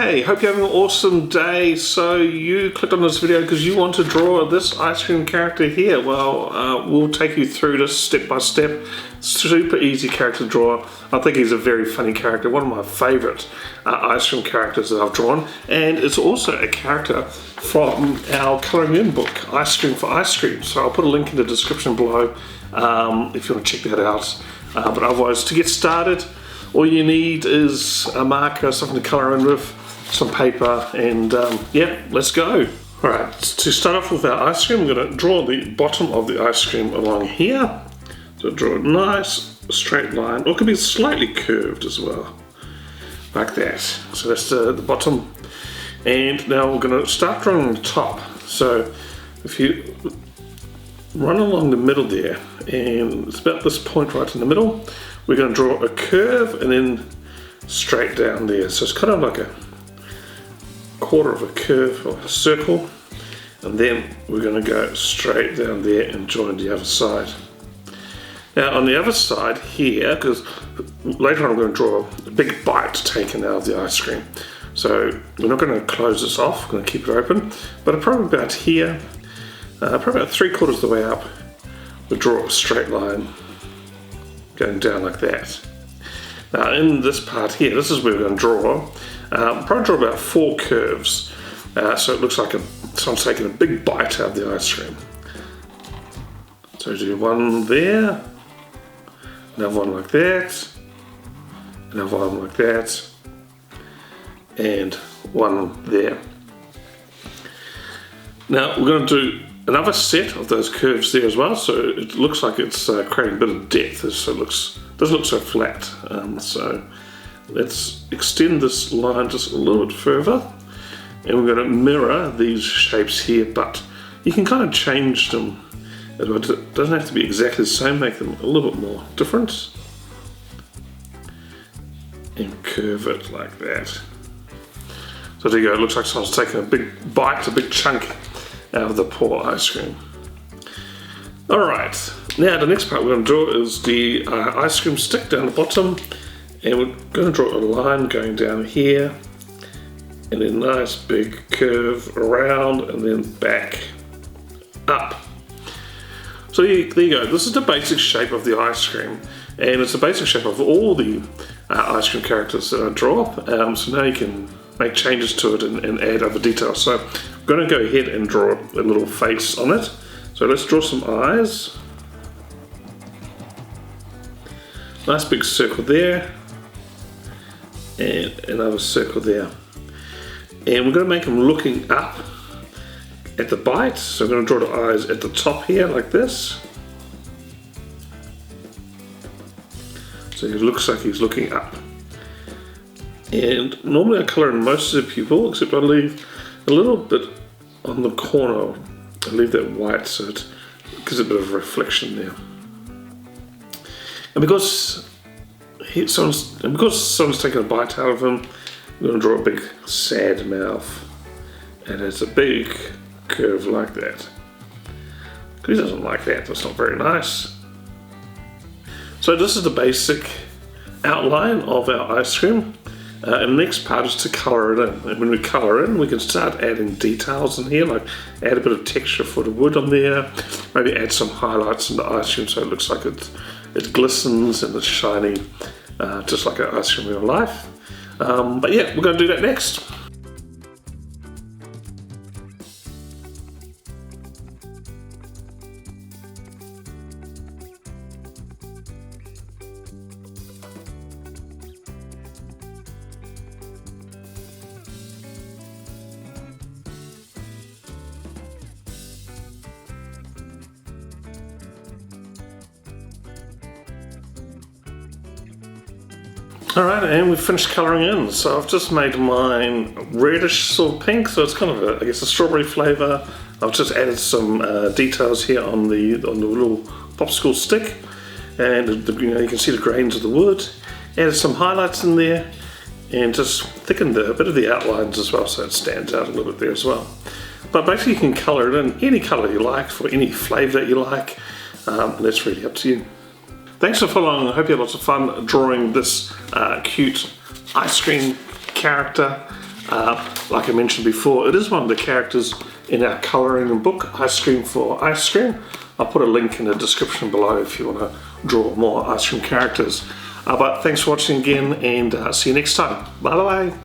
Hey, hope you're having an awesome day. So you clicked on this video because you want to draw this ice cream character here. Well, we'll take you through this step by step. Super easy character to draw. I think he's a very funny character, one of my favorite ice cream characters that I've drawn. And it's also a character from our colouring in book, Ice Cream for Ice Cream. So I'll put a link in the description below if you want to check that out. But otherwise, to get started, all you need is a marker, something to colour in with, some paper, and yeah, let's go. Alright, to start off with our ice cream, I'm going to draw the bottom of the ice cream along here. So draw a nice straight line, or it could be slightly curved as well, like that. So that's the bottom. And now we're going to start drawing the top. So if you run along the middle there, and it's about this point right in the middle, we're going to draw a curve and then straight down there. So it's kind of like a quarter of a curve or a circle, and then we're going to go straight down there and join the other side. Now on the other side here, because later on I'm going to draw a big bite taken out of the ice cream, so we're not going to close this off, we're going to keep it open, but probably about here, probably about 3/4 of the way up, we'll draw a straight line going down like that. Now in this part here, this is where we're going to draw, probably draw about 4 curves, so it looks like someone's taking a big bite out of the ice cream. So do one there, another one like that, another one like that, and one there. Now we're going to do another set of those curves there as well, so it looks like it's creating a bit of depth, so it doesn't look so flat. So let's extend this line just a little bit further, and we're going to mirror these shapes here, but you can kind of change them. It doesn't have to be exactly the same, make them a little bit more different, and curve it like that. So there you go, it looks like someone's taking a big bite, a big chunk out of the poor ice cream. Alright, now the next part we're going to draw is the ice cream stick down the bottom, and we're going to draw a line going down here, and a nice big curve around, and then back up. So there you go, this is the basic shape of the ice cream, and it's the basic shape of all the ice cream characters that I draw. So now you can make changes to it and add other details. So I'm going to go ahead and draw a little face on it. So let's draw some eyes. Nice big circle there, and another circle there. And we're going to make them looking up at the bite. So I'm going to draw the eyes at the top here like this. So it looks like he's looking up. And normally I colour in most of the pupil, except I leave a little bit on the corner. I leave that white so it gives a bit of reflection there. And because someone's taken a bite out of him, I'm going to draw a big sad mouth, and it's a big curve like that. Because he doesn't like that, that's not very nice. So this is the basic outline of our ice cream. And the next part is to colour it in. And when we colour in, we can start adding details in here, like add a bit of texture for the wood on there, maybe add some highlights in the ice cream so it looks like it glistens and it's shiny, just like an ice cream in real life. But yeah, we're going to do that next. Alright, and we've finished colouring in. So I've just made mine reddish sort of pink, so it's kind of I guess a strawberry flavour. I've just added some details here on the little popsicle stick, and you can see the grains of the wood. Added some highlights in there, and just thickened a bit of the outlines as well, so it stands out a little bit there as well. But basically you can colour it in any colour you like, for any flavour that you like, and that's really up to you. Thanks for following. I hope you had lots of fun drawing this cute ice cream character. Like I mentioned before, it is one of the characters in our colouring book, Ice Cream for Ice Cream. I'll put a link in the description below if you want to draw more ice cream characters. But thanks for watching again, and see you next time. Bye bye.